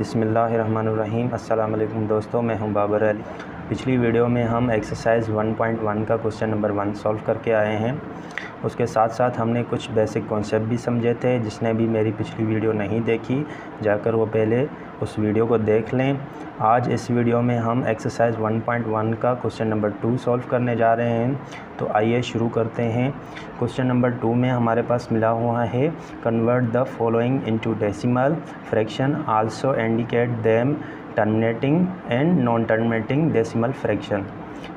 बिस्मिल्लाहिर्रहमानिर्रहीम। अस्सलाम वालेकुम दोस्तों, मैं हूं बाबर अली। पिछली वीडियो में हम एक्सरसाइज 1.1 का क्वेश्चन नंबर 1 सॉल्व करके आए हैं। उसके साथ साथ हमने कुछ बेसिक कॉन्सेप्ट भी समझे थे। जिसने भी मेरी पिछली वीडियो नहीं देखी, जाकर वो पहले उस वीडियो को देख लें। आज इस वीडियो में हम एक्सरसाइज 1.1 का क्वेश्चन नंबर 2 सॉल्व करने जा रहे हैं। तो आइए शुरू करते हैं। क्वेश्चन नंबर 2 में हमारे पास मिला हुआ है, convert the following into decimal fraction, also indicate them terminating and non terminating decimal fraction.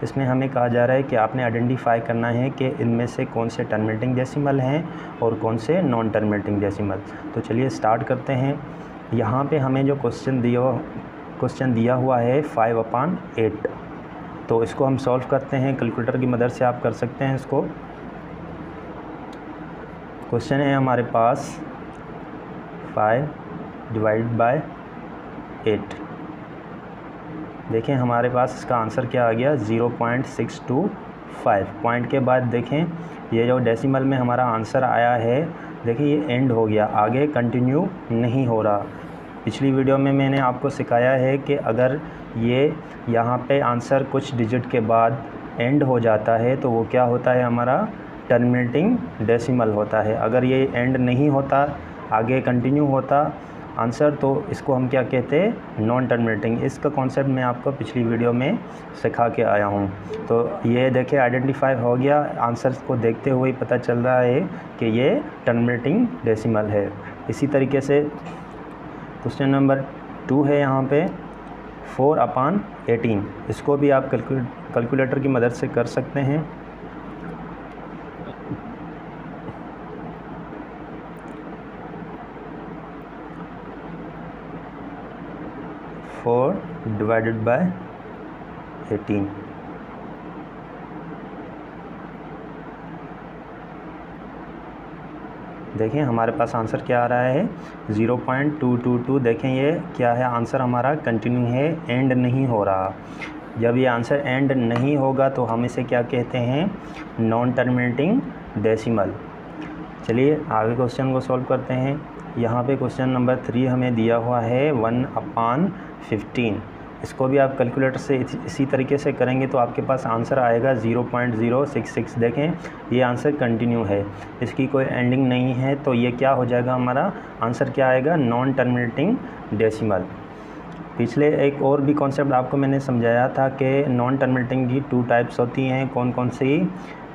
इसमें हमें कहा जा रहा है कि आपने आइडेंटिफाई करना है कि इनमें से कौन से टर्मिनेटिंग डेसिमल हैं और कौन से नॉन टर्मिनेटिंग डेसिमल। तो चलिए स्टार्ट करते हैं। यहाँ पे हमें जो क्वेश्चन दिया हुआ है 5/8, तो इसको हम सॉल्व करते हैं। कैलकुलेटर की मदद से आप कर सकते हैं इसको। क्वेश्चन है हमारे पास 5/8। देखें हमारे पास इसका आंसर क्या आ गया, 0.625। पॉइंट के बाद देखें ये जो डेसिमल में हमारा आंसर आया है, देखिए ये एंड हो गया, आगे कंटिन्यू नहीं हो रहा। पिछली वीडियो में मैंने आपको सिखाया है कि अगर ये यहाँ पे आंसर कुछ डिजिट के बाद एंड हो जाता है तो वो क्या होता है, हमारा टर्मिनेटिंग डेसिमल होता है। अगर ये एंड नहीं होता, आगे कंटिन्यू होता आंसर, तो इसको हम क्या कहते हैं, नॉन टर्मिनेटिंग। इसका कॉन्सेप्ट मैं आपको पिछली वीडियो में सिखा के आया हूँ। तो ये देखिए आइडेंटिफाई हो गया, आंसर्स को देखते हुए पता चल रहा है कि ये टर्मिनेटिंग डेसिमल है। इसी तरीके से क्वेश्चन नंबर 2 है यहाँ पे 4/18। इसको भी आप कैलकुलेटर की मदद से कर सकते हैं। Four divided by 18। देखें हमारे पास आंसर क्या आ रहा है, 0.222। देखें ये क्या है, आंसर हमारा कंटिन्यू है, एंड नहीं हो रहा। जब ये आंसर एंड नहीं होगा तो हम इसे क्या कहते हैं, नॉन टर्मिनेटिंग डेसिमल। चलिए आगे क्वेश्चन को सॉल्व करते हैं। यहाँ पे क्वेश्चन नंबर 3 हमें दिया हुआ है 1/15। इसको भी आप कैलकुलेटर से इसी तरीके से करेंगे तो आपके पास आंसर आएगा 0.066। देखें ये आंसर कंटिन्यू है, इसकी कोई एंडिंग नहीं है, तो ये क्या हो जाएगा, हमारा आंसर क्या आएगा, नॉन टर्मिनेटिंग डेसिमल। पिछले एक और भी कॉन्सेप्ट आपको मैंने समझाया था कि नॉन टर्मिनेटिंग की 2 टाइप्स होती हैं। कौन कौन सी,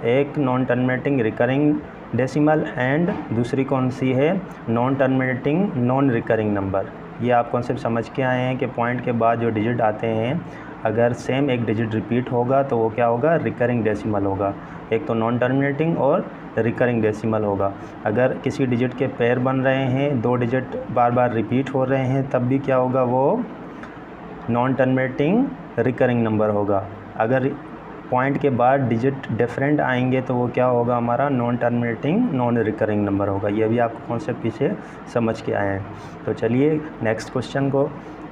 एक non terminating recurring decimal and दूसरी कौन सी है, non terminating non recurring number. ये आप कॉन्सेप्ट समझ के आए हैं कि पॉइंट के बाद जो डिजिट आते हैं, अगर सेम एक डिजिट रिपीट होगा तो वो क्या होगा, रिकरिंग डेसिमल होगा। एक तो नॉन टर्मिनेटिंग और रिकरिंग डेसिमल होगा। अगर किसी डिजिट के पेयर बन रहे हैं, 2 डिजिट बार बार रिपीट हो रहे हैं, तब भी क्या होगा, वो नॉन टर्मिनेटिंग रिकरिंग नंबर होगा। अगर पॉइंट के बाद डिजिट डिफरेंट आएंगे तो वो क्या होगा, हमारा non terminating non recurring number होगा। ये भी आपको कॉन्सेप्ट पीछे समझ के आए हैं। तो चलिए नेक्स्ट क्वेश्चन को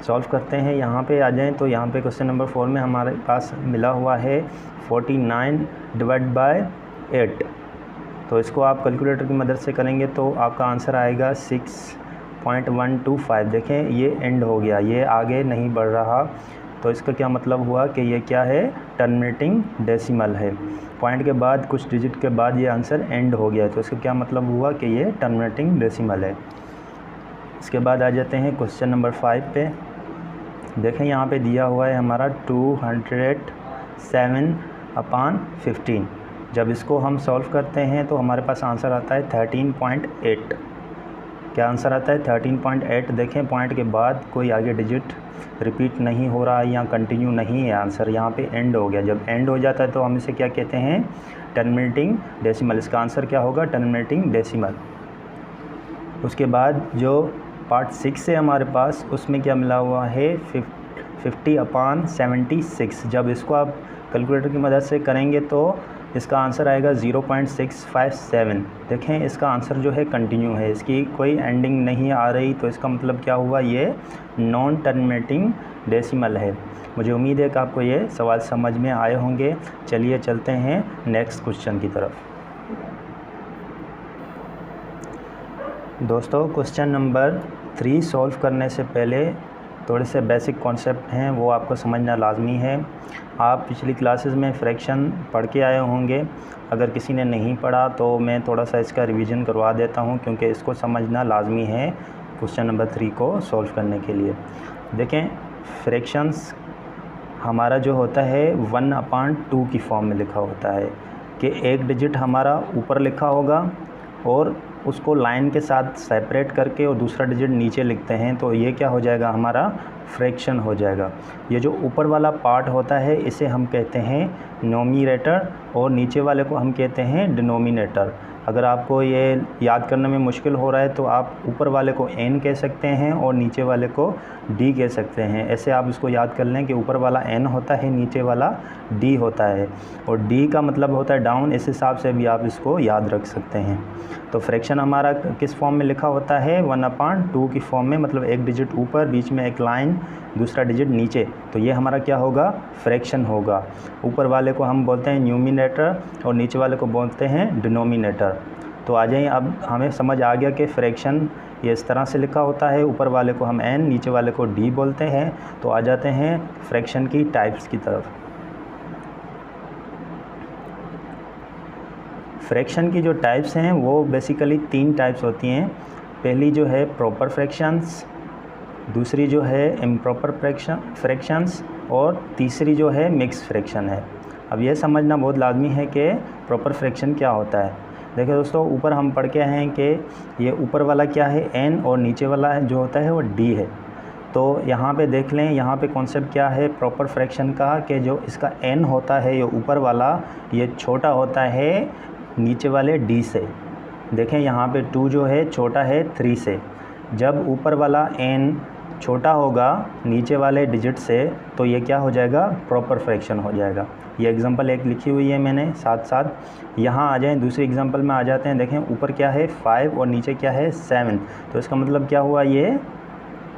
सॉल्व करते हैं। यहाँ पे आ जाएं तो यहाँ पे क्वेश्चन नंबर 4 में हमारे पास मिला हुआ है 49/8। तो इसको आप कैलकुलेटर की मदद से करेंगे तो आपका आंसर आएगा 6.125। देखें ये एंड हो गया, ये आगे नहीं बढ़ रहा, तो इसका क्या मतलब हुआ कि ये क्या है, टर्मिनेटिंग डेसिमल है। पॉइंट के बाद कुछ डिजिट के बाद ये आंसर एंड हो गया, तो इसका क्या मतलब हुआ कि ये टर्मिनेटिंग डेसिमल है। इसके बाद आ जाते हैं क्वेश्चन नंबर 5 पे। देखें यहाँ पे दिया हुआ है हमारा 207/15। जब इसको हम सॉल्व करते हैं तो हमारे पास आंसर आता है 13.8। क्या आंसर आता है, 13.8। देखें पॉइंट के बाद कोई आगे डिजिट रिपीट नहीं हो रहा है या कंटिन्यू नहीं है, आंसर यहाँ पे एंड हो गया। जब एंड हो जाता है तो हम इसे क्या कहते हैं, टर्मिनेटिंग डेसिमल। इसका आंसर क्या होगा, टर्मिनेटिंग डेसिमल। उसके बाद जो पार्ट 6 है हमारे पास, उसमें क्या मिला हुआ है 50/76। जब इसको आप कैलकुलेटर की मदद से करेंगे तो इसका आंसर आएगा 0.657। देखें इसका आंसर जो है कंटिन्यू है, इसकी कोई एंडिंग नहीं आ रही, तो इसका मतलब क्या हुआ, ये नॉन टर्मिनेटिंग डेसिमल है। मुझे उम्मीद है कि आपको ये सवाल समझ में आए होंगे। चलिए चलते हैं नेक्स्ट क्वेश्चन की तरफ। दोस्तों क्वेश्चन नंबर 3 सॉल्व करने से पहले थोड़े से बेसिक कॉन्सेप्ट हैं वो आपको समझना लाजमी है। आप पिछली क्लासेस में फ्रैक्शन पढ़ के आए होंगे, अगर किसी ने नहीं पढ़ा तो मैं थोड़ा सा इसका रिवीजन करवा देता हूँ, क्योंकि इसको समझना लाजमी है क्वेश्चन नंबर 3 को सॉल्व करने के लिए। देखें, फ्रैक्शंस हमारा जो होता है 1/2 की फॉर्म में लिखा होता है कि एक डिजिट हमारा ऊपर लिखा होगा और उसको लाइन के साथ सेपरेट करके और दूसरा डिजिट नीचे लिखते हैं, तो ये क्या हो जाएगा, हमारा फ्रैक्शन हो जाएगा। ये जो ऊपर वाला पार्ट होता है इसे हम कहते हैं नोमिनेटर और नीचे वाले को हम कहते हैं डिनोमिनेटर। अगर आपको ये याद करने में मुश्किल हो रहा है तो आप ऊपर वाले को n कह सकते हैं और नीचे वाले को d कह सकते हैं। ऐसे आप इसको याद कर लें कि ऊपर वाला n होता है, नीचे वाला d होता है, और d का मतलब होता है डाउन। इस हिसाब से भी आप इसको याद रख सकते हैं। तो फ्रैक्शन हमारा किस फॉर्म में लिखा होता है, 1/2 की फॉर्म में, मतलब एक डिजिट ऊपर, बीच में एक लाइन, दूसरा डिजिट नीचे, तो ये हमारा क्या होगा, फ्रैक्शन होगा। ऊपर वाले को हम बोलते हैं न्यूमिनेटर और नीचे वाले को बोलते हैं डिनोमिनेटर। तो आ जाइए, अब हमें समझ आ गया कि फ्रैक्शन ये इस तरह से लिखा होता है, ऊपर वाले को हम n, नीचे वाले को d बोलते हैं। तो आ जाते हैं फ्रैक्शन की टाइप्स की तरफ। फ्रैक्शन की जो टाइप्स हैं वो बेसिकली 3 टाइप्स होती हैं। पहली जो है प्रॉपर फ्रैक्शंस, दूसरी जो है इम्प्रॉपर फ्रैक्शंस, और तीसरी जो है मिक्स फ्रैक्शन है। अब यह समझना बहुत लाजमी है कि प्रॉपर फ्रैक्शन क्या होता है। देखिए दोस्तों, ऊपर हम पढ़ के आए हैं कि ये ऊपर वाला क्या है, n, और नीचे वाला जो होता है वो d है। तो यहाँ पे देख लें, यहाँ पे कॉन्सेप्ट क्या है प्रॉपर फ्रैक्शन का, कि जो इसका n होता है ये ऊपर वाला, ये छोटा होता है नीचे वाले d से। देखें यहाँ पे 2 जो है छोटा है 3 से। जब ऊपर वाला n छोटा होगा नीचे वाले डिजिट से तो ये क्या हो जाएगा, प्रॉपर फ्रैक्शन हो जाएगा। ये एग्जांपल एक लिखी हुई है मैंने साथ साथ। यहाँ आ जाएं, दूसरी एग्जांपल में आ जाते हैं। देखें, ऊपर क्या है 5 और नीचे क्या है 7, तो इसका मतलब क्या हुआ, ये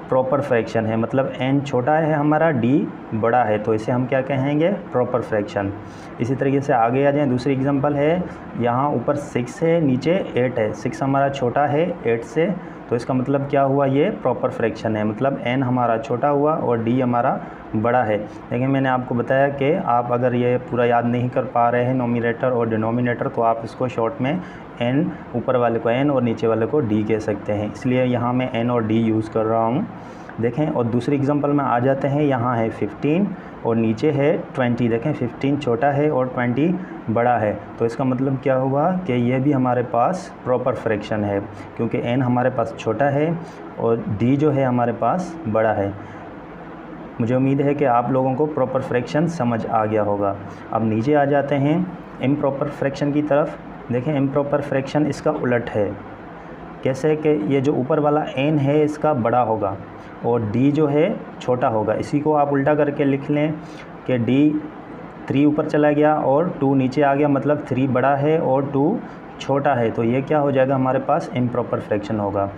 प्रॉपर फ्रैक्शन है। मतलब n छोटा है हमारा, d बड़ा है, तो इसे हम क्या कहेंगे, प्रॉपर फ्रैक्शन। इसी तरीके से आगे आ जाएं, दूसरी एग्जांपल है, यहाँ ऊपर 6 है, नीचे 8 है। 6 हमारा छोटा है 8 से, तो इसका मतलब क्या हुआ, ये प्रॉपर फ्रैक्शन है। मतलब n हमारा छोटा हुआ और d हमारा बड़ा है। लेकिन मैंने आपको बताया कि आप अगर ये पूरा याद नहीं कर पा रहे हैं नोमिनेटर और डिनोमिनेटर, तो आप इसको शॉर्ट में n, ऊपर वाले को n और नीचे वाले को d कह सकते हैं। इसलिए यहाँ मैं n और d यूज़ कर रहा हूँ। देखें, और दूसरी एग्जांपल में आ जाते हैं। यहाँ है 15 और नीचे है 20। देखें, 15 छोटा है और 20 बड़ा है, तो इसका मतलब क्या हुआ कि ये भी हमारे पास प्रॉपर फ्रैक्शन है, क्योंकि n हमारे पास छोटा है और d जो है हमारे पास बड़ा है। मुझे उम्मीद है कि आप लोगों को प्रॉपर फ्रैक्शन समझ आ गया होगा। अब नीचे आ जाते हैं इम्प्रॉपर फ्रैक्शन की तरफ। देखें, इम्प्रॉपर फ्रैक्शन इसका उलट है। कैसे कि ये जो ऊपर वाला n है इसका बड़ा होगा और d जो है छोटा होगा। इसी को आप उल्टा करके लिख लें कि d 3 ऊपर चला गया और 2 नीचे आ गया, मतलब 3 बड़ा है और 2 छोटा है, तो ये क्या हो जाएगा, हमारे पास इम्प्रॉपर फ्रैक्शन होगा।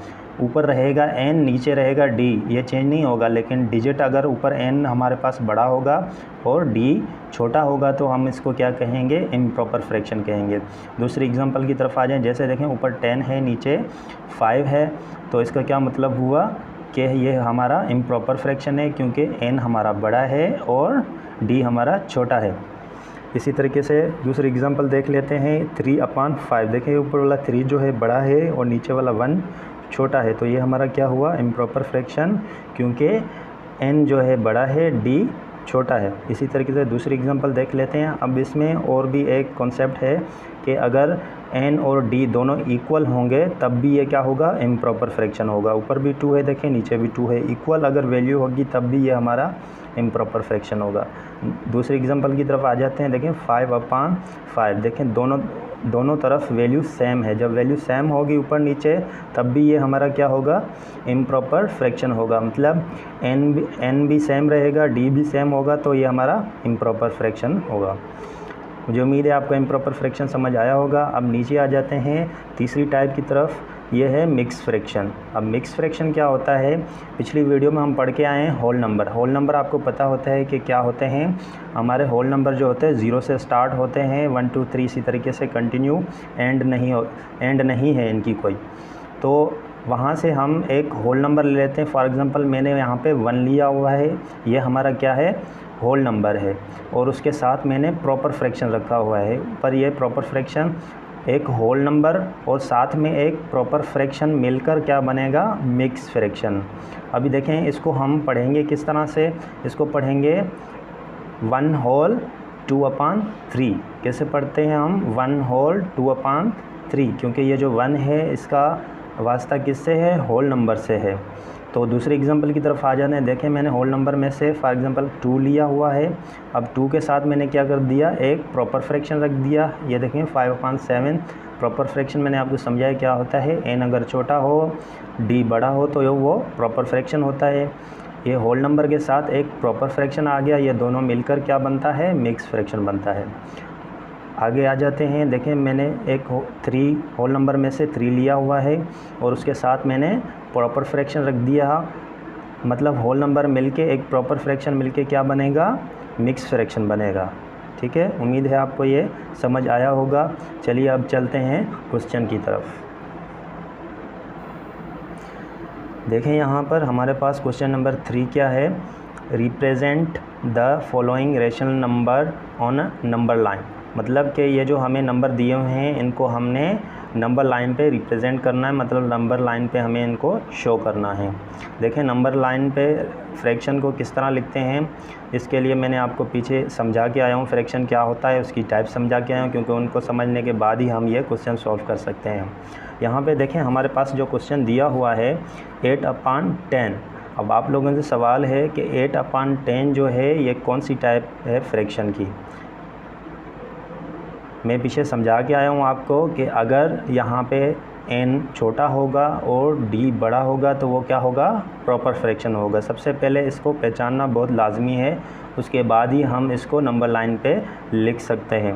ऊपर रहेगा n, नीचे रहेगा d, ये चेंज नहीं होगा, लेकिन डिजिट अगर ऊपर n हमारे पास बड़ा होगा और d छोटा होगा तो हम इसको क्या कहेंगे, इम्प्रॉपर फ्रैक्शन कहेंगे। दूसरी एग्जांपल की तरफ आ जाएं। जैसे देखें, ऊपर 10 है, नीचे 5 है, तो इसका क्या मतलब हुआ कि ये हमारा इम्प्रॉपर फ्रैक्शन है, क्योंकि n हमारा बड़ा है और d हमारा छोटा है। इसी तरीके से दूसरी एग्जांपल देख लेते हैं, 3/5। देखें, ऊपर वाला 3 जो है बड़ा है और नीचे वाला 1 छोटा है, तो ये हमारा क्या हुआ, इम्प्रॉपर फ्रैक्शन, क्योंकि n जो है बड़ा है, d छोटा है। इसी तरीके से दूसरी एग्जांपल देख लेते हैं। अब इसमें और भी एक कॉन्सेप्ट है कि अगर n और d दोनों इक्वल होंगे तब भी ये क्या होगा, इम्प्रॉपर फ्रैक्शन होगा। ऊपर भी 2 है, देखें, नीचे भी 2 है, इक्वल अगर वैल्यू होगी तब भी ये हमारा इम्प्रॉपर फ्रैक्शन होगा। दूसरी एग्जांपल की तरफ आ जाते हैं। देखें, 5/5। देखें, दोनों तरफ वैल्यू सेम है। जब वैल्यू सेम होगी ऊपर नीचे तब भी ये हमारा क्या होगा, इम्प्रॉपर फ्रैक्शन होगा। मतलब n भी सेम रहेगा, d भी सेम होगा, तो ये हमारा इम्प्रॉपर फ्रैक्शन होगा। मुझे उम्मीद है आपको इम्प्रॉपर फ्रैक्शन समझ आया होगा। अब नीचे आ जाते हैं तीसरी टाइप की तरफ, ये है मिक्स फ्रैक्शन। अब मिक्स फ्रैक्शन क्या होता है, पिछली वीडियो में हम पढ़ के आए हैं होल नंबर। होल नंबर आपको पता होता है कि क्या होते हैं, हमारे होल नंबर जो होते हैं 0 से स्टार्ट होते हैं, 1 2 3 इसी तरीके से कंटिन्यू, एंड नहीं है इनकी कोई। तो वहाँ से हम एक होल नंबर ले लेते हैं। फॉर एग्ज़ाम्पल मैंने यहाँ पे 1 लिया हुआ है, ये हमारा क्या है, होल नंबर है, और उसके साथ मैंने प्रॉपर फ्रैक्शन रखा हुआ है। पर ये प्रॉपर फ्रैक्शन एक होल नंबर और साथ में एक प्रॉपर फ्रैक्शन मिलकर क्या बनेगा, मिक्स फ्रैक्शन। अभी देखें इसको हम पढ़ेंगे किस तरह से, इसको पढ़ेंगे 1 होल 2/3। कैसे पढ़ते हैं हम, 1 होल 2/3, क्योंकि ये जो 1 है इसका वास्ता किससे है, होल नंबर से है। तो दूसरे एग्जांपल की तरफ आ जाते हैं। देखें मैंने होल नंबर में से फॉर एग्जांपल 2 लिया हुआ है। अब 2 के साथ मैंने क्या कर दिया, एक प्रॉपर फ्रैक्शन रख दिया। ये देखें 5/7 प्रॉपर फ्रैक्शन मैंने आपको समझाया क्या होता है। n अगर छोटा हो, d बड़ा हो तो वो प्रॉपर फ्रैक्शन होता है। ये होल नंबर के साथ एक प्रॉपर फ्रैक्शन आ गया, ये दोनों मिलकर क्या बनता है, मिक्स फ्रैक्शन बनता है। आगे आ जाते हैं। देखें मैंने एक 3 होल नंबर में से 3 लिया हुआ है और उसके साथ मैंने प्रॉपर फ्रैक्शन रख दिया, मतलब होल नंबर मिलके एक प्रॉपर फ्रैक्शन मिलके क्या बनेगा, मिक्स फ्रैक्शन बनेगा। ठीक है, उम्मीद है आपको ये समझ आया होगा। चलिए अब चलते हैं क्वेश्चन की तरफ। देखें यहाँ पर हमारे पास क्वेश्चन नंबर 3 क्या है, represent the following rational number on a number line. मतलब कि ये जो हमें नंबर दिए हुए हैं इनको हमने नंबर लाइन पे रिप्रेजेंट करना है, मतलब नंबर लाइन पे हमें इनको शो करना है। देखें नंबर लाइन पे फ्रैक्शन को किस तरह लिखते हैं, इसके लिए मैंने आपको पीछे समझा के आया हूँ फ्रैक्शन क्या होता है, उसकी टाइप समझा के आया हूँ, क्योंकि उनको समझने के बाद ही हम ये क्वेश्चन सॉल्व कर सकते हैं। यहाँ पे देखें हमारे पास जो क्वेश्चन दिया हुआ है 8/10। अब आप लोगों से सवाल है कि 8/10 जो है ये कौन सी टाइप है फ्रैक्शन की। मैं पीछे समझा के आया हूँ आपको कि अगर यहाँ पे n छोटा होगा और d बड़ा होगा तो वो क्या होगा, प्रॉपर फ्रैक्शन होगा। सबसे पहले इसको पहचानना बहुत लाजमी है, उसके बाद ही हम इसको नंबर लाइन पे लिख सकते हैं।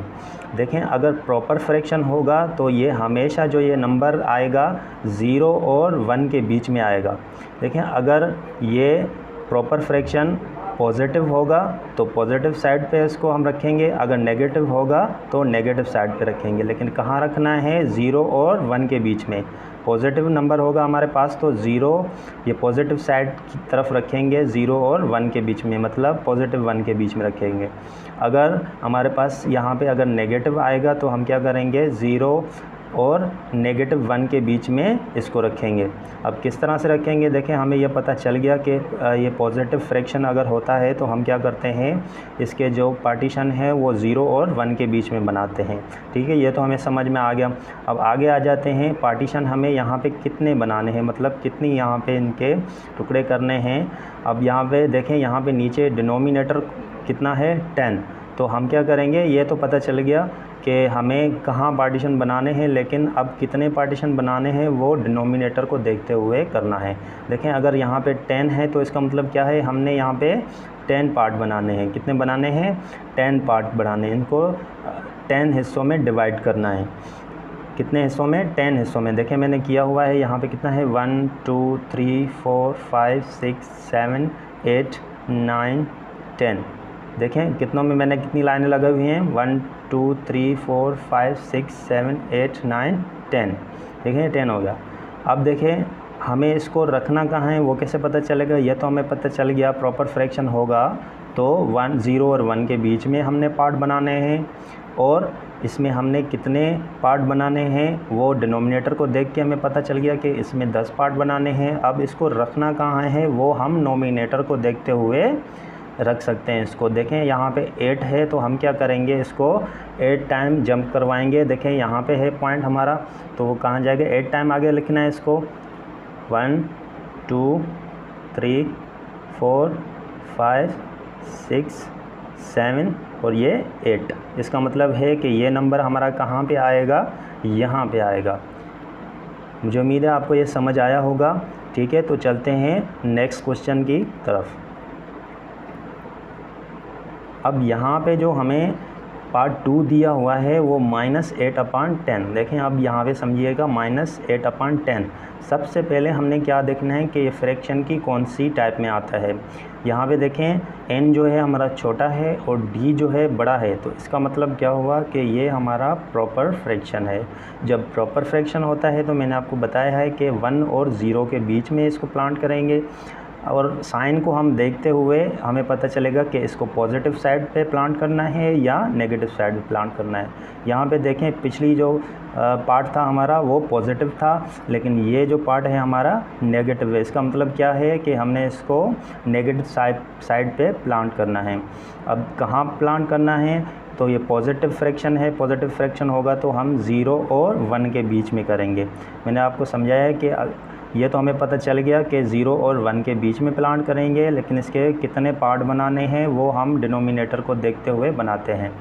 देखें अगर प्रॉपर फ्रैक्शन होगा तो ये हमेशा जो ये नंबर आएगा 0 और 1 के बीच में आएगा। देखें अगर ये प्रॉपर फ्रैक्शन पॉजिटिव होगा तो पॉजिटिव साइड पे इसको हम रखेंगे, अगर नेगेटिव होगा तो नेगेटिव साइड पे रखेंगे। लेकिन कहाँ रखना है, 0 और 1 के बीच में। पॉजिटिव नंबर होगा हमारे पास तो 0 ये पॉजिटिव साइड की तरफ रखेंगे, 0 और 1 के बीच में, मतलब पॉजिटिव 1 के बीच में रखेंगे। अगर हमारे पास यहाँ पे अगर नेगेटिव आएगा तो हम क्या करेंगे, 0 और -1 के बीच में इसको रखेंगे। अब किस तरह से रखेंगे, देखें हमें यह पता चल गया कि ये पॉजिटिव फ्रैक्शन अगर होता है तो हम क्या करते हैं, इसके जो पार्टीशन है वो 0 और 1 के बीच में बनाते हैं। ठीक है, ये तो हमें समझ में आ गया। अब आगे आ जाते हैं, पार्टीशन हमें यहाँ पे कितने बनाने हैं, मतलब कितनी यहाँ पे इनके टुकड़े करने हैं। अब यहाँ पे देखें, यहाँ पे नीचे डिनोमिनेटर कितना है, 10। तो हम क्या करेंगे, ये तो पता चल गया कि हमें कहाँ पार्टीशन बनाने हैं, लेकिन अब कितने पार्टीशन बनाने हैं वो डिनोमिनेटर को देखते हुए करना है। देखें अगर यहाँ पे 10 है तो इसका मतलब क्या है, हमने यहाँ पे 10 पार्ट बनाने हैं। कितने बनाने हैं, 10 पार्ट बनाने हैं। इनको 10 हिस्सों में डिवाइड करना है। कितने हिस्सों में, 10 हिस्सों में। देखें मैंने किया हुआ है, यहाँ पे कितना है, 1 2 3 4 5 6 7 8 9 10। देखें कितनों में मैंने कितनी लाइनें लगाई हुई हैं, 1 2 3 4 5 6 7 8 9 10। देखें 10 हो गया। अब देखें हमें इसको रखना कहाँ है, वो कैसे पता चलेगा, ये तो हमें पता चल गया प्रॉपर फ्रैक्शन होगा तो 0 और 1 के बीच में हमने पार्ट बनाने हैं, और इसमें हमने कितने पार्ट बनाने हैं वो डिनोमिनेटर को देख के हमें पता चल गया कि इसमें 10 पार्ट बनाने हैं। अब इसको रखना कहाँ है, वो हम नोमिनेटर को देखते हुए रख सकते हैं। इसको देखें यहाँ पे 8 है तो हम क्या करेंगे, इसको 8 टाइम जंप करवाएंगे। देखें यहाँ पे है पॉइंट हमारा, तो वो कहाँ जाएगा, 8 टाइम आगे लिखना है इसको। 1 2 3 4 5 6 7 और ये 8। इसका मतलब है कि ये नंबर हमारा कहाँ पे आएगा, यहाँ पे आएगा। मुझे उम्मीद है आपको ये समझ आया होगा। ठीक है, तो चलते हैं नेक्स्ट क्वेश्चन की तरफ। अब यहाँ पे जो हमें पार्ट 2 दिया हुआ है वो -8/10। देखें अब यहाँ पे समझिएगा -8/10। सबसे पहले हमने क्या देखना है कि ये फ्रैक्शन की कौन सी टाइप में आता है। यहाँ पे देखें n जो है हमारा छोटा है और d जो है बड़ा है, तो इसका मतलब क्या हुआ कि ये हमारा प्रॉपर फ्रैक्शन है। जब प्रॉपर फ्रैक्शन होता है तो मैंने आपको बताया है कि 1 और 0 के बीच में इसको प्लांट करेंगे, और साइन को हम देखते हुए हमें पता चलेगा कि इसको पॉजिटिव साइड पे प्लांट करना है या नेगेटिव साइड पे प्लांट करना है। यहाँ पे देखें पिछली जो पार्ट था हमारा वो पॉजिटिव था, लेकिन ये जो पार्ट है हमारा नेगेटिव है। इसका मतलब क्या है कि हमने इसको नेगेटिव साइड पे प्लांट करना है। अब कहाँ प्लांट करना है, तो ये पॉजिटिव फ्रैक्शन है। पॉजिटिव फ्रैक्शन होगा तो हम 0 और 1 के बीच में करेंगे। मैंने आपको समझाया है कि ये तो हमें पता चल गया कि 0 और 1 के बीच में प्लांट करेंगे, लेकिन इसके कितने पार्ट बनाने हैं वो हम डिनोमिनेटर को देखते हुए बनाते हैं।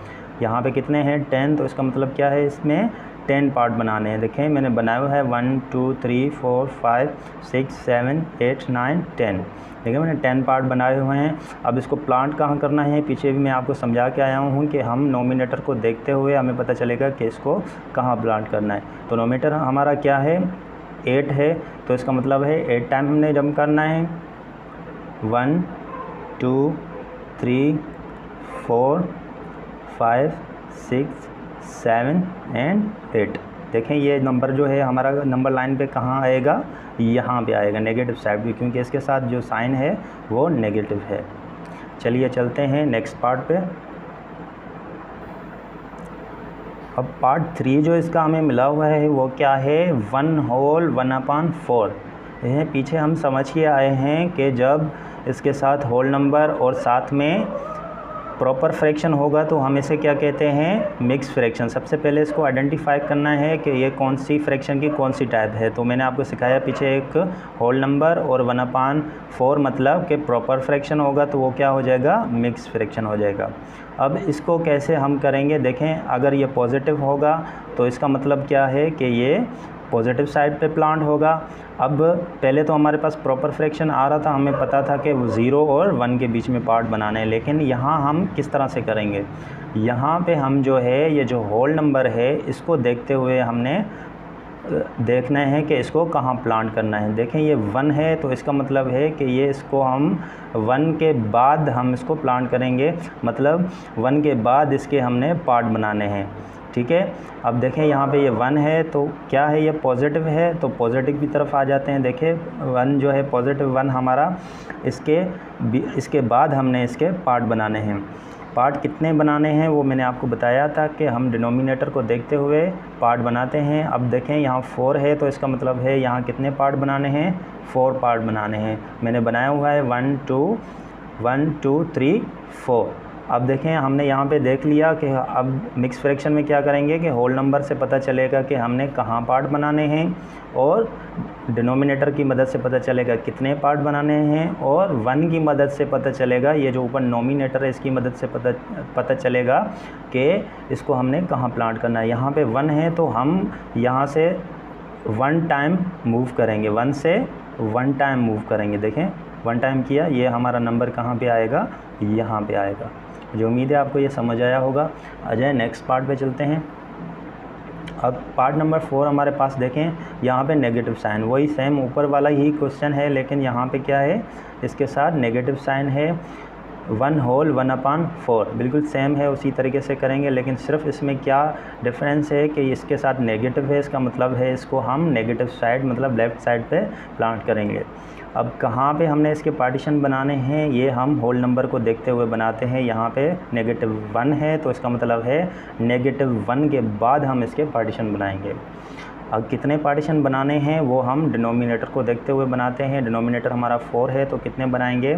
यहाँ पे कितने हैं 10, तो इसका मतलब क्या है इसमें 10 पार्ट बनाने हैं। देखें मैंने बनाया हुआ है 1 2 3 4 5 6 7 8 9 10। देखिए मैंने 10 पार्ट बनाए हुए हैं। अब इसको प्लांट कहाँ करना है, पीछे भी मैं आपको समझा के आया हूँ कि हम नोमिनेटर को देखते हुए हमें पता चलेगा कि इसको कहाँ प्लांट करना है। तो नोमिनेटर हमारा क्या है 8 है, तो इसका मतलब है 8 टाइम हमने जंप करना है। 1 2 3 4 5 6 7 एंड 8। देखें ये नंबर जो है हमारा नंबर लाइन पे कहाँ आएगा, यहाँ पे आएगा नेगेटिव साइड पे, क्योंकि इसके साथ जो साइन है वो नेगेटिव है। चलिए चलते हैं नेक्स्ट पार्ट पे। अब पार्ट 3 जो इसका हमें मिला हुआ है वो क्या है 1/1/4। यह पीछे हम समझ के आए हैं कि जब इसके साथ होल नंबर और साथ में प्रॉपर फ्रैक्शन होगा तो हम इसे क्या कहते हैं मिक्स फ्रैक्शन। सबसे पहले इसको आइडेंटिफाई करना है कि ये कौन सी फ्रैक्शन की कौन सी टाइप है। तो मैंने आपको सिखाया पीछे एक होल नंबर और 1/4 मतलब कि प्रॉपर फ्रैक्शन होगा तो वो क्या हो जाएगा मिक्स फ्रैक्शन हो जाएगा। अब इसको कैसे हम करेंगे, देखें अगर ये पॉजिटिव होगा तो इसका मतलब क्या है कि ये पॉजिटिव साइड पे प्लांट होगा। अब पहले तो हमारे पास प्रॉपर फ्रैक्शन आ रहा था, हमें पता था कि 0 और 1 के बीच में पार्ट बनाने हैं, लेकिन यहाँ हम किस तरह से करेंगे। यहाँ पे हम जो है ये जो होल नंबर है इसको देखते हुए हमने देखना है कि इसको कहाँ प्लांट करना है। देखें ये 1 है तो इसका मतलब है कि ये इसको हम 1 के बाद हम इसको प्लांट करेंगे, मतलब 1 के बाद इसके हमने पार्ट बनाने हैं। ठीक है, अब देखें यहाँ पे ये 1 है तो क्या है ये पॉजिटिव है, तो पॉजिटिव की तरफ आ जाते हैं। देखें 1 जो है पॉजिटिव 1 हमारा, इसके बाद हमने इसके पार्ट बनाने हैं। पार्ट कितने बनाने हैं वो मैंने आपको बताया था कि हम डिनोमिनेटर को देखते हुए पार्ट बनाते हैं। अब देखें यहाँ 4 है तो इसका मतलब है यहाँ कितने पार्ट बनाने हैं 4 पार्ट बनाने हैं। मैंने बनाया हुआ है 1 2 3 4। अब देखें हमने यहाँ पे देख लिया कि अब मिक्स फ्रैक्शन में क्या करेंगे कि होल नंबर से पता चलेगा कि हमने कहाँ पार्ट बनाने हैं, और डिनोमिनेटर की मदद से पता चलेगा कितने पार्ट बनाने हैं, और 1 की मदद से पता चलेगा, ये जो ऊपर नोमिनेटर है इसकी मदद से पता चलेगा कि इसको हमने कहाँ प्लांट करना है। यहाँ पे 1 है तो हम यहाँ से 1 टाइम मूव करेंगे, 1 से 1 टाइम मूव करेंगे। देखें 1 टाइम किया, ये हमारा नंबर कहाँ पे आएगा, यहाँ पे आएगा। मुझे उम्मीद है आपको ये समझ आया होगा। आ जाए नेक्स्ट पार्ट पे चलते हैं। अब पार्ट नंबर 4 हमारे पास देखें यहाँ पे नेगेटिव साइन, वही सेम ऊपर वाला ही क्वेश्चन है, लेकिन यहाँ पे क्या है इसके साथ नेगेटिव साइन है। 1/1/4 बिल्कुल सेम है, उसी तरीके से करेंगे, लेकिन सिर्फ इसमें क्या डिफरेंस है कि इसके साथ नेगेटिव है, इसका मतलब है इसको हम नेगेटिव साइड मतलब लेफ़्ट साइड पे प्लांट करेंगे। अब कहाँ पे हमने इसके पार्टीशन बनाने हैं, ये हम होल नंबर को देखते हुए बनाते हैं। यहाँ पे -1 है तो इसका मतलब है -1 के बाद हम इसके पार्टीशन बनाएंगे। अब कितने पार्टीशन बनाने हैं वो हम डिनोमिनेटर को देखते हुए बनाते हैं। डिनोमिनेटर हमारा 4 है तो कितने बनाएंगे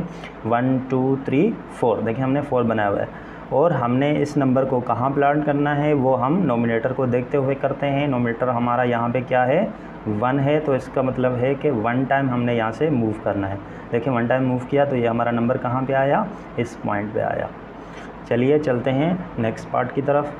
1 2 3 4। देखिए हमने 4 बनाया हुआ है, और हमने इस नंबर को कहाँ प्लांट करना है वो हम नोमिनेटर को देखते हुए करते हैं। नोमिनेटर हमारा यहाँ पे क्या है 1 है, तो इसका मतलब है कि 1 टाइम हमने यहाँ से मूव करना है। देखिए 1 टाइम मूव किया तो ये हमारा नंबर कहाँ पे आया, इस पॉइंट पे आया। चलिए चलते हैं नेक्स्ट पार्ट की तरफ।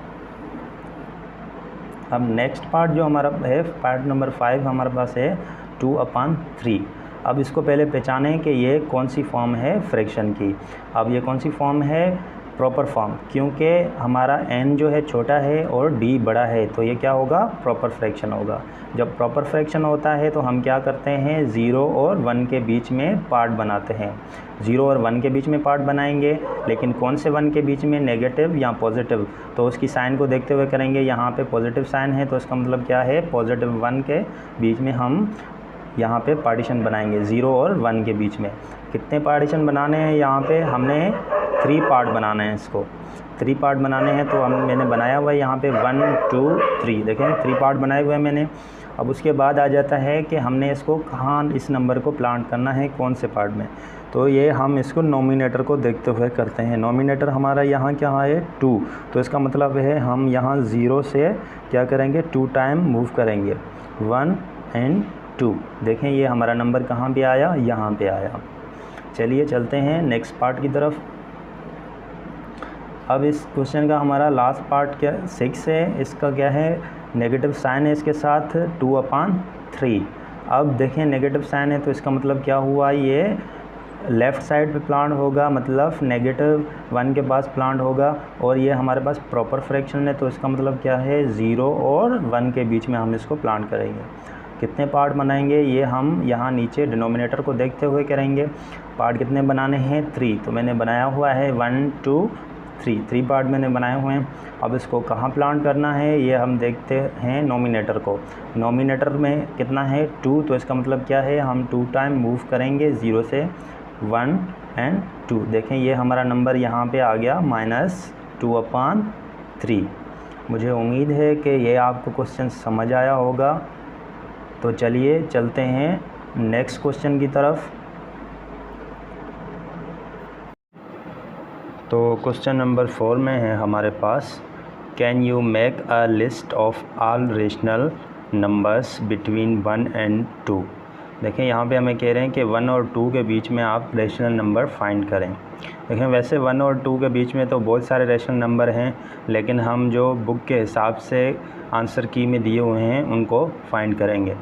अब नेक्स्ट पार्ट जो हमारा है पार्ट नंबर 5 हमारे पास है 2/3। अब इसको पहले पहचानें कि ये कौन सी फॉर्म है फ्रैक्शन की। अब ये कौन सी फॉर्म है प्रॉपर फॉर्म, क्योंकि हमारा n जो है छोटा है और d बड़ा है, तो ये क्या होगा, प्रॉपर फ्रैक्शन होगा। जब प्रॉपर फ्रैक्शन होता है तो हम क्या करते हैं, 0 और 1 के बीच में पार्ट बनाते हैं। 0 और 1 के बीच में पार्ट बनाएंगे, लेकिन कौन से 1 के बीच में, नेगेटिव या पॉजिटिव, तो उसकी साइन को देखते हुए करेंगे। यहाँ पे पॉजिटिव साइन है तो इसका मतलब क्या है, पॉजिटिव 1 के बीच में हम यहाँ पे पार्टीशन बनाएंगे, 0 और 1 के बीच में। कितने पार्टीशन बनाने हैं, यहाँ पे हमने 3 पार्ट बनाने हैं। इसको 3 पार्ट बनाने हैं, तो मैंने बनाया हुआ है यहाँ पे 1 2 3, देखें 3 पार्ट बनाए हुए हैं मैंने। अब उसके बाद आ जाता है कि हमने इसको कहाँ, इस नंबर को प्लांट करना है, कौन से पार्ट में, तो ये हम इसको नोमिनेटर को देखते हुए करते हैं। नोमिनेटर हमारा यहाँ क्या है, 2, तो इसका मतलब है हम यहाँ 0 से क्या करेंगे, 2 टाइम मूव करेंगे, 1 एंड 2। देखें ये हमारा नंबर कहाँ पे आया, यहाँ पे आया। चलिए चलते हैं नेक्स्ट पार्ट की तरफ। अब इस क्वेश्चन का हमारा लास्ट पार्ट क्या 6 है, इसका क्या है, नेगेटिव साइन है इसके साथ 2/3। अब देखें नेगेटिव साइन है तो इसका मतलब क्या हुआ, ये लेफ़्ट साइड पे प्लांट होगा, मतलब नेगेटिव 1 के पास प्लांट होगा, और ये हमारे पास प्रॉपर फ्रैक्शन है तो इसका मतलब क्या है, 0 और 1 के बीच में हम इसको प्लांट करेंगे। कितने पार्ट बनाएंगे, ये हम यहाँ नीचे डिनोमिनेटर को देखते हुए करेंगे। पार्ट कितने बनाने हैं, 3, तो मैंने बनाया हुआ है 1 2 3 पार्ट मैंने बनाए हुए हैं। अब इसको कहाँ प्लांट करना है, ये हम देखते हैं नोमिनेटर को। नोमिनेटर में कितना है, 2, तो इसका मतलब क्या है, हम 2 टाइम मूव करेंगे 0 से 1 एंड 2। देखें ये हमारा नंबर यहाँ पे आ गया -2/3। मुझे उम्मीद है कि ये आपको क्वेश्चन समझ आया होगा। तो चलिए चलते हैं नेक्स्ट क्वेश्चन की तरफ। तो क्वेश्चन नंबर 4 में है हमारे पास, can you make a list of all rational numbers between 1 and 2। देखें यहाँ पे हमें कह रहे हैं कि 1 और 2 के बीच में आप रेशनल नंबर फाइंड करें। देखें वैसे 1 और 2 के बीच में तो बहुत सारे रेशनल नंबर हैं, लेकिन हम जो बुक के हिसाब से आंसर की में दिए हुए हैं उनको फाइंड करेंगे।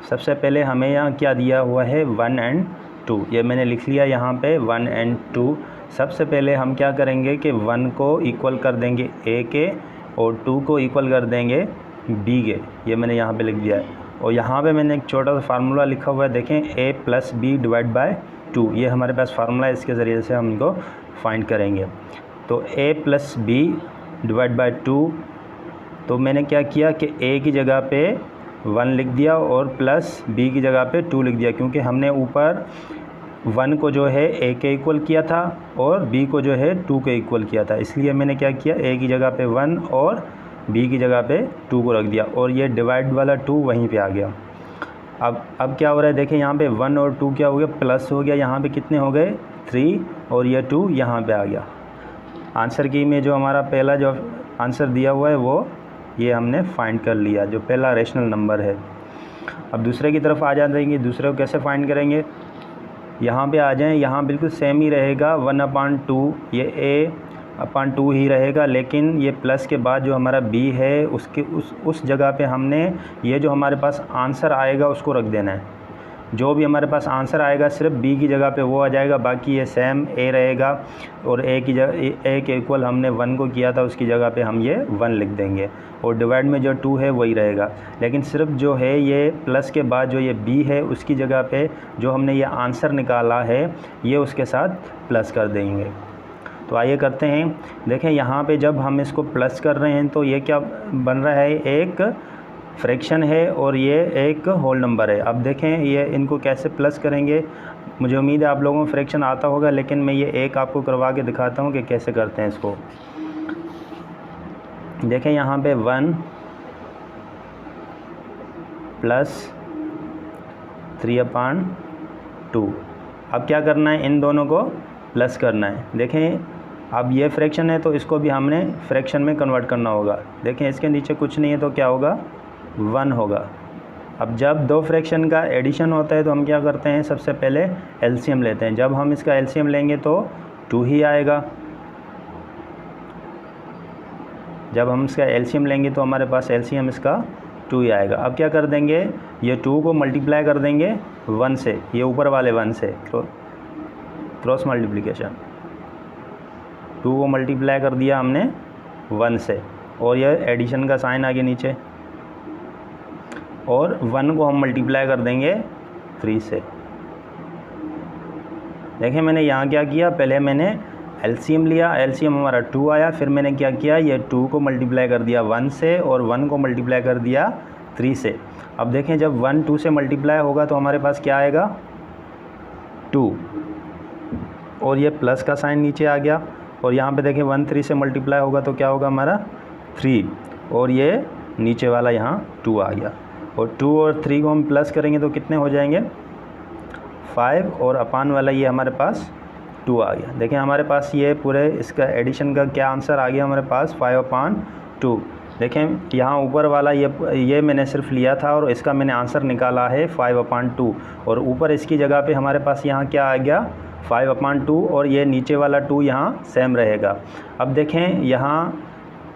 सबसे पहले हमें यहाँ क्या दिया हुआ है, 1 एंड 2, ये मैंने लिख लिया यहाँ पे 1 एंड 2। सबसे पहले हम क्या करेंगे कि 1 को इक्वल कर देंगे a के और 2 को इक्वल कर देंगे b के, ये मैंने यहाँ पे लिख दिया है। और यहाँ पे मैंने एक छोटा सा फार्मूला लिखा हुआ है, देखें a + b / 2, ये हमारे पास फार्मूला है, इसके ज़रिए से हम इनको फाइंड करेंगे। तो a + b / 2, तो मैंने क्या किया कि a की जगह पे 1 लिख दिया और प्लस b की जगह पे 2 लिख दिया, क्योंकि हमने ऊपर 1 को जो है a के इक्वल किया था और b को जो है 2 के इक्वल किया था, इसलिए मैंने क्या किया, a की जगह पे 1 और b की जगह पे 2 को रख दिया, और ये डिवाइड वाला 2 वहीं पे आ गया। अब क्या हो रहा है, देखें यहाँ पे 1 और 2 क्या हो गया, प्लस हो गया, यहाँ पे कितने हो गए, 3, और ये 2 यहाँ पे आ गया। आंसर की में जो हमारा पहला जो आंसर दिया हुआ है वो ये हमने फाइंड कर लिया, जो पहला रेशनल नंबर है। अब दूसरे की तरफ आ जाएंगे, दूसरे को कैसे फाइंड करेंगे, यहाँ पे आ जाएं, यहाँ बिल्कुल सेम ही रहेगा 1/2, ये a/2 ही रहेगा, लेकिन ये प्लस के बाद जो हमारा b है उसके उस जगह पे हमने ये जो हमारे पास आंसर आएगा उसको रख देना है। जो भी हमारे पास आंसर आएगा सिर्फ b की जगह पे वो आ जाएगा, बाकी ये सेम a रहेगा, और a की जगह a के इक्वल हमने 1 को किया था उसकी जगह पे हम ये 1 लिख देंगे, और डिवाइड में जो 2 है वही रहेगा, लेकिन सिर्फ जो है ये प्लस के बाद जो ये b है उसकी जगह पे जो हमने ये आंसर निकाला है ये उसके साथ प्लस कर देंगे। तो आइए करते हैं। देखें यहाँ पे जब हम इसको प्लस कर रहे हैं तो ये क्या बन रहा है, एक फ्रैक्शन है और ये एक होल नंबर है। अब देखें ये इनको कैसे प्लस करेंगे, मुझे उम्मीद है आप लोगों को फ्रैक्शन आता होगा, लेकिन मैं ये एक आपको करवा के दिखाता हूँ कि कैसे करते हैं इसको। देखें यहाँ पे 1 + 3/2, अब क्या करना है, इन दोनों को प्लस करना है। देखें अब ये फ्रैक्शन है तो इसको भी हमने फ्रैक्शन में कन्वर्ट करना होगा। देखें इसके नीचे कुछ नहीं है तो क्या होगा, 1 होगा। अब जब दो फ्रैक्शन का एडिशन होता है तो हम क्या करते हैं, सबसे पहले एलसीएम लेते हैं। जब हम इसका एलसीएम लेंगे तो 2 ही आएगा। जब हम इसका एलसीएम लेंगे तो हमारे पास एलसीएम इसका 2 ही आएगा। अब क्या कर देंगे, ये 2 को मल्टीप्लाई कर देंगे 1 से, ये ऊपर वाले 1 से, तो क्रॉस मल्टीप्लिकेशन। 2 को मल्टीप्लाई कर दिया हमने 1 से, और यह एडिशन का साइन आगे नीचे, और 1 को हम मल्टीप्लाई कर देंगे 3 से। देखिए मैंने यहाँ क्या किया, पहले मैंने एलसीएम लिया, एलसीएम हमारा 2 आया, फिर मैंने क्या किया, ये 2 को मल्टीप्लाई कर दिया 1 से और 1 को मल्टीप्लाई कर दिया 3 से। अब देखें जब 1 2 से मल्टीप्लाई होगा तो हमारे पास क्या आएगा 2, और ये प्लस का साइन नीचे आ गया, और यहाँ पे देखें 1 3 से मल्टीप्लाई होगा तो क्या होगा हमारा 3, और ये नीचे वाला यहाँ 2 आ गया, और 2 और 3 को हम प्लस करेंगे तो कितने हो जाएंगे 5, और अपान वाला ये हमारे पास 2 आ गया। देखें हमारे पास ये पूरे इसका एडिशन का क्या आंसर आ गया हमारे पास 5/2। देखें यहाँ ऊपर वाला ये मैंने सिर्फ लिया था और इसका मैंने आंसर निकाला है 5/2, और ऊपर इसकी जगह पे हमारे पास यहाँ क्या आ गया 5/2, और ये नीचे वाला 2 यहाँ सेम रहेगा। अब देखें यहाँ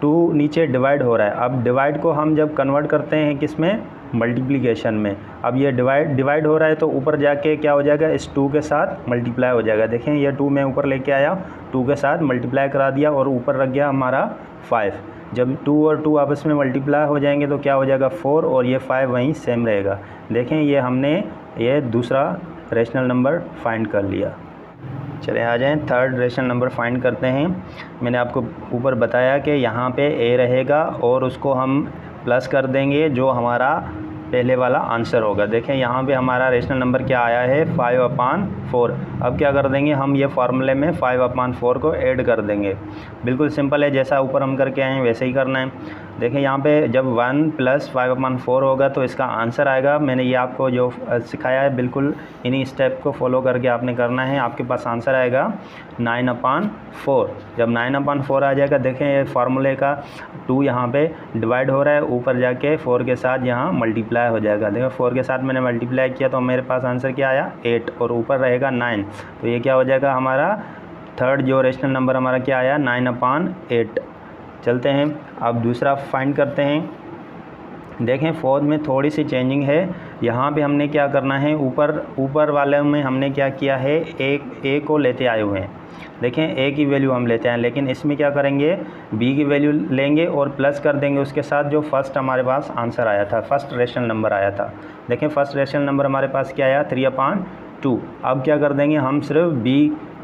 2 नीचे डिवाइड हो रहा है, अब डिवाइड को हम जब कन्वर्ट करते हैं किस में, मल्टीप्लिकेशन में। अब ये डिवाइड हो रहा है तो ऊपर जाके क्या हो जाएगा, इस 2 के साथ मल्टीप्लाई हो जाएगा। देखें ये 2 मैं ऊपर लेके आया, 2 के साथ मल्टीप्लाई करा दिया और ऊपर रख गया हमारा 5। जब 2 और 2 आपस में मल्टीप्लाई हो जाएंगे तो क्या हो जाएगा 4, और ये 5 वहीं सेम रहेगा। देखें ये हमने ये दूसरा रेशनल नंबर फाइंड कर लिया। चले आ जाएं थर्ड रेशनल नंबर फाइंड करते हैं। मैंने आपको ऊपर बताया कि यहाँ पे a रहेगा और उसको हम प्लस कर देंगे जो हमारा पहले वाला आंसर होगा। देखें यहाँ पे हमारा रेशनल नंबर क्या आया है 5/4। अब क्या कर देंगे हम, ये फार्मूले में 5/4 को ऐड कर देंगे। बिल्कुल सिंपल है, जैसा ऊपर हम करके आए हैं वैसे ही करना है। देखें यहाँ पे जब 1 + 5/4 होगा तो इसका आंसर आएगा। मैंने ये आपको जो सिखाया है बिल्कुल इन्हीं स्टेप को फॉलो करके आपने करना है। आपके पास आंसर आएगा 9/4। जब 9/4 आ जाएगा, देखें ये फार्मूले का 2 यहाँ पे डिवाइड हो रहा है, ऊपर जाके 4 के साथ यहाँ मल्टीप्लाई हो जाएगा। देखो 4 के साथ मैंने मल्टीप्लाई किया तो मेरे पास आंसर क्या आया 8, और ऊपर रहेगा 9। तो ये क्या हो जाएगा हमारा थर्ड जो रेशनल नंबर हमारा क्या आया 9/8। चलते हैं अब दूसरा फाइंड करते हैं। देखें फोर्थ में थोड़ी सी चेंजिंग है। यहाँ पे हमने क्या करना है, ऊपर वाले में हमने क्या किया है, ए को लेते आए हुए हैं। देखें ए की वैल्यू हम लेते हैं, लेकिन इसमें क्या करेंगे बी की वैल्यू लेंगे और प्लस कर देंगे उसके साथ जो फर्स्ट हमारे पास आंसर आया था, फर्स्ट रेशनल नंबर आया था। देखें फर्स्ट रेशनल नंबर हमारे पास क्या आया 3/2। अब क्या कर देंगे हम सिर्फ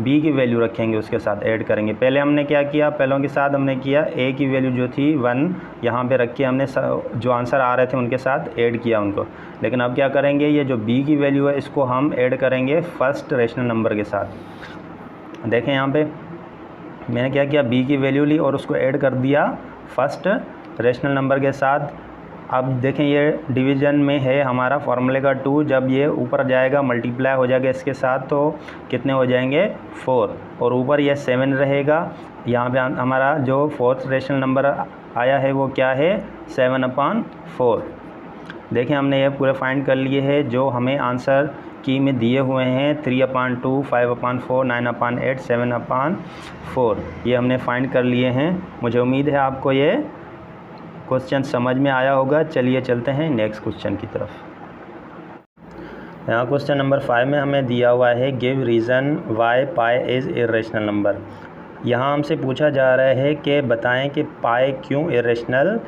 बी की वैल्यू रखेंगे, उसके साथ ऐड करेंगे। पहले हमने क्या किया, पहलों के साथ हमने किया ए की वैल्यू जो थी 1 यहाँ पे रख के हमने जो आंसर आ रहे थे उनके साथ ऐड किया उनको। लेकिन अब क्या करेंगे, ये जो बी की वैल्यू है इसको हम ऐड करेंगे फर्स्ट रेशनल नंबर के साथ। देखें यहाँ पे मैंने क्या किया, बी की वैल्यू ली और उसको ऐड कर दिया फर्स्ट रेशनल नंबर के साथ। अब देखें ये डिवीज़न में है हमारा फार्मूले का 2, जब ये ऊपर जाएगा मल्टीप्लाई हो जाएगा इसके साथ तो कितने हो जाएंगे 4, और ऊपर ये 7 रहेगा। यहाँ पे हमारा जो फोर्थ रेशनल नंबर आया है वो क्या है 7/4। देखें हमने ये पूरे फाइंड कर लिए हैं जो हमें आंसर की में दिए हुए हैं 3/2, 5/4, 9/8, 7/4। ये हमने फाइंड कर लिए हैं। मुझे उम्मीद है आपको ये क्वेश्चन समझ में आया होगा। चलिए चलते हैं नेक्स्ट क्वेश्चन की तरफ। यहाँ क्वेश्चन नंबर 5 में हमें दिया हुआ है give reason why pi is irrational number. यहाँ हमसे पूछा जा रहा है कि बताएं कि पाई क्यों इरेशनल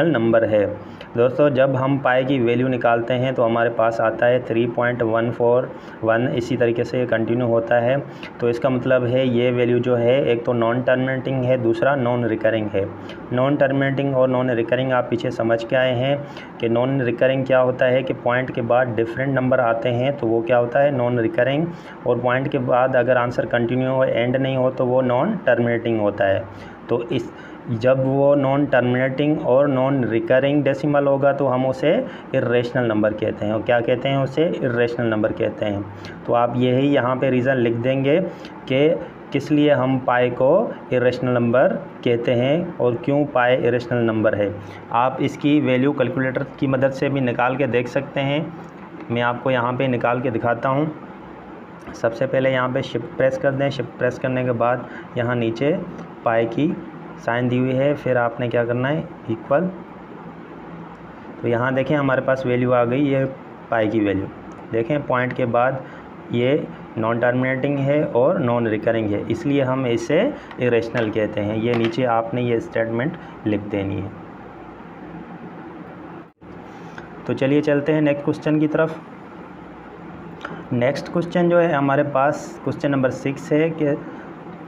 नंबर है। दोस्तों जब हम पाई की वैल्यू निकालते हैं तो हमारे पास आता है 3.141, इसी तरीके से कंटिन्यू होता है। तो इसका मतलब है ये वैल्यू जो है एक तो नॉन टर्मिनेटिंग है, दूसरा नॉन रिकरिंग है। नॉन टर्मिनेटिंग और नॉन रिकरिंग आप पीछे समझ के आए हैं कि नॉन रिकरिंग क्या होता है कि पॉइंट के बाद डिफरेंट नंबर आते हैं तो वो क्या होता है नॉन रिकरिंग, और पॉइंट के बाद अगर आंसर कंटिन्यू हो एंड नहीं हो तो वो नॉन टर्मिनेटिंग होता है। तो जब वो नॉन टर्मिनेटिंग और नॉन रिकरिंग डेसिमल होगा तो हम उसे इरेशनल नंबर कहते हैं। और क्या कहते हैं उसे इरेशनल नंबर कहते हैं। तो आप यही यहाँ पे रीज़न लिख देंगे कि किस लिए हम पाई को इरेशनल नंबर कहते हैं और क्यों पाई इरेशनल नंबर है। आप इसकी वैल्यू कैलकुलेटर की मदद से भी निकाल के देख सकते हैं। मैं आपको यहाँ पे निकाल के दिखाता हूँ। सबसे पहले यहाँ पे शिफ्ट प्रेस कर दें। शिफ्ट प्रेस करने के बाद यहाँ नीचे पाई की साइन दी हुई है, फिर आपने क्या करना है इक्वल। तो यहाँ देखें हमारे पास वैल्यू आ गई, ये पाई की वैल्यू। देखें पॉइंट के बाद ये नॉन टर्मिनेटिंग है और नॉन रिकरिंग है, इसलिए हम इसे इरेशनल कहते हैं। ये नीचे आपने ये स्टेटमेंट लिख देनी है। तो चलिए चलते हैं नेक्स्ट क्वेश्चन की तरफ। नेक्स्ट क्वेश्चन जो है हमारे पास क्वेश्चन नंबर 6 है कि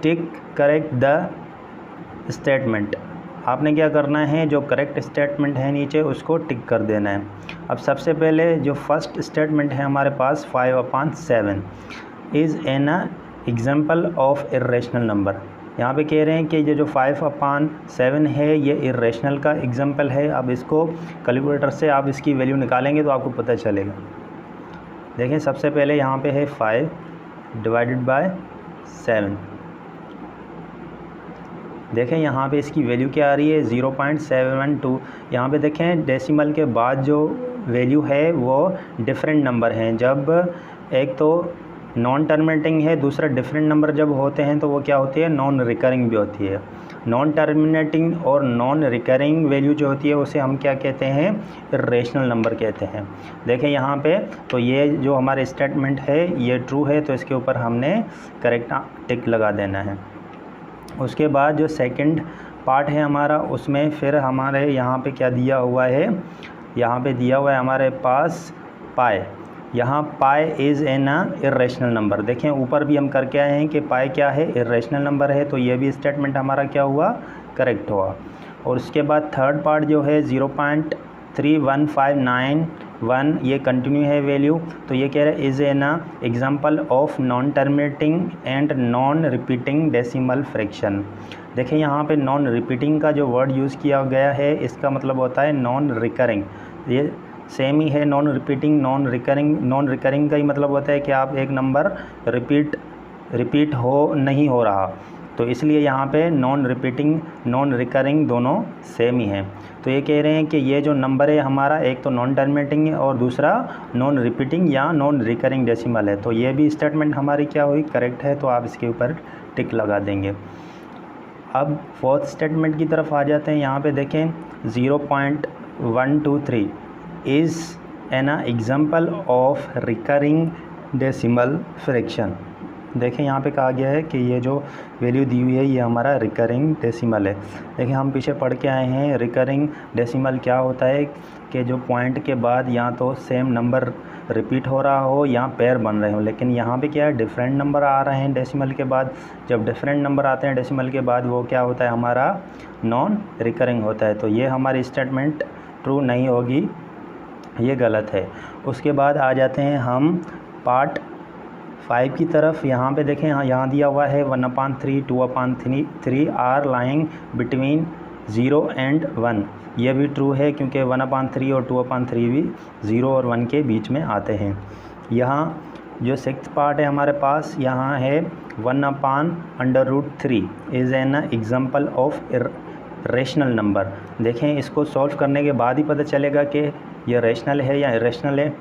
टिक करेक्ट द स्टेटमेंट। आपने क्या करना है, जो करेक्ट स्टेटमेंट है नीचे उसको टिक कर देना है। अब सबसे पहले जो फर्स्ट स्टेटमेंट है हमारे पास 5/7 is an example of irrational number. यहाँ पे कह रहे हैं कि ये जो 5/7 है ये इर्रेशनल का एग्जाम्पल है। अब इसको कैलकुलेटर से आप इसकी वैल्यू निकालेंगे तो आपको पता चलेगा। देखें सबसे पहले यहाँ पे है 5 / 7। देखें यहाँ पे इसकी वैल्यू क्या आ रही है 0.712। यहाँ पे देखें डेसिमल के बाद जो वैल्यू है वो डिफरेंट नंबर हैं। जब एक तो नॉन टर्मिनेटिंग है, दूसरा डिफरेंट नंबर जब होते हैं तो वो क्या होती है, नॉन रिकरिंग भी होती है। नॉन टर्मिनेटिंग और नॉन रिकरिंग वैल्यू जो होती है उसे हम क्या कहते हैं, इर्रेशनल नंबर कहते हैं। देखें यहाँ पे तो ये जो हमारे स्टेटमेंट है ये ट्रू है, तो इसके ऊपर हमने करेक्ट टिक लगा देना है। उसके बाद जो सेकंड पार्ट है हमारा उसमें फिर हमारे यहाँ पे क्या दिया हुआ है, यहाँ पे दिया हुआ है हमारे पास पाई। यहाँ पाई इज़ एन इर्रेशनल नंबर। देखें ऊपर भी हम करके आए हैं कि पाई क्या है, इर्रेशनल नंबर है, तो ये भी स्टेटमेंट हमारा क्या हुआ, करेक्ट हुआ। और उसके बाद थर्ड पार्ट जो है 0.31591 ये कंटिन्यू है वैल्यू, तो ये कह रहा है is an example of non terminating and non repeating decimal fraction. देखें यहाँ पे नॉन रिपीटिंग का जो वर्ड यूज़ किया गया है इसका मतलब होता है नॉन रिकरिंग। ये सेम ही है, non repeating non recurring. Non recurring का ही मतलब होता है कि आप एक नंबर रिपीट नहीं हो रहा, तो इसलिए यहाँ पे नॉन रिपीटिंग नॉन रिकरिंग दोनों सेम ही हैं। तो ये कह रहे हैं कि ये जो नंबर है हमारा एक तो नॉन टर्मिनेटिंग है और दूसरा नॉन रिपीटिंग या नॉन रिकरिंग डेसिमल है, तो ये भी स्टेटमेंट हमारी क्या हुई, करेक्ट है, तो आप इसके ऊपर टिक लगा देंगे। अब फोर्थ स्टेटमेंट की तरफ आ जाते हैं। यहाँ पे देखें 0.123 is an example of recurring decimal fraction. देखें यहाँ पे कहा गया है कि ये जो वैल्यू दी हुई है ये हमारा रिकरिंग डेसिमल है। देखें हम पीछे पढ़ के आए हैं रिकरिंग डेसिमल क्या होता है कि जो पॉइंट के बाद या तो सेम नंबर रिपीट हो रहा हो या पेयर बन रहे हो, लेकिन यहाँ पे क्या है, डिफरेंट नंबर आ रहे हैं डेसिमल के बाद। जब डिफरेंट नंबर आते हैं डेसिमल के बाद वो क्या होता है, हमारा नॉन रिकरिंग होता है। तो ये हमारी स्टेटमेंट ट्रू नहीं होगी, ये गलत है। उसके बाद आ जाते हैं हम पार्ट 5 की तरफ। यहाँ पे देखें यहाँ दिया हुआ है 1/3 2/3 आर लाइंग बिटवीन 0 and 1। ये भी ट्रू है क्योंकि 1/3 और 2/3 भी 0 और 1 के बीच में आते हैं। यहाँ जो 6th पार्ट है हमारे पास, यहाँ है 1/√3 is an example of rational number. देखें इसको सॉल्व करने के बाद ही पता चलेगा कि यह रेशनल है या इरेशनल है।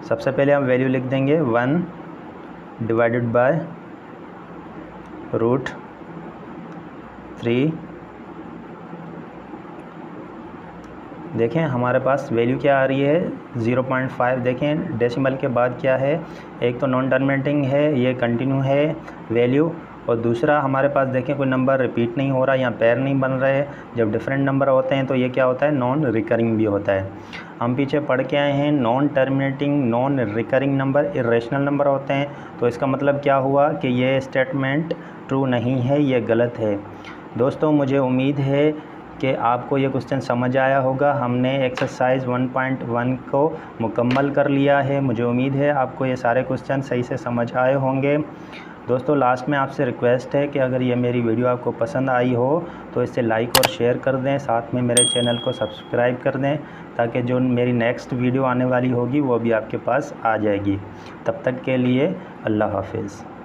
सबसे पहले हम वैल्यू लिख देंगे 1 / √3। देखें हमारे पास वैल्यू क्या आ रही है 0.5। देखें डेसिमल के बाद क्या है, एक तो नॉन टर्मिनेटिंग है, ये कंटिन्यू है वैल्यू, और दूसरा हमारे पास देखें कोई नंबर रिपीट नहीं हो रहा या पेयर नहीं बन रहे। जब डिफरेंट नंबर होते हैं तो ये क्या होता है, नॉन रिकरिंग भी होता है। हम पीछे पढ़ के आए हैं non terminating non recurring number irrational number होते हैं, तो इसका मतलब क्या हुआ कि ये स्टेटमेंट ट्रू नहीं है, ये गलत है। दोस्तों मुझे उम्मीद है कि आपको ये क्वेश्चन समझ आया होगा। हमने एक्सरसाइज 1.1 को मुकम्मल कर लिया है। मुझे उम्मीद है आपको ये सारे क्वेश्चन सही से समझ आए होंगे। दोस्तों लास्ट में आपसे रिक्वेस्ट है कि अगर ये मेरी वीडियो आपको पसंद आई हो तो इसे लाइक और शेयर कर दें, साथ में मेरे चैनल को सब्सक्राइब कर दें ताकि जो मेरी नेक्स्ट वीडियो आने वाली होगी वो भी आपके पास आ जाएगी। तब तक के लिए अल्लाह हाफिज़।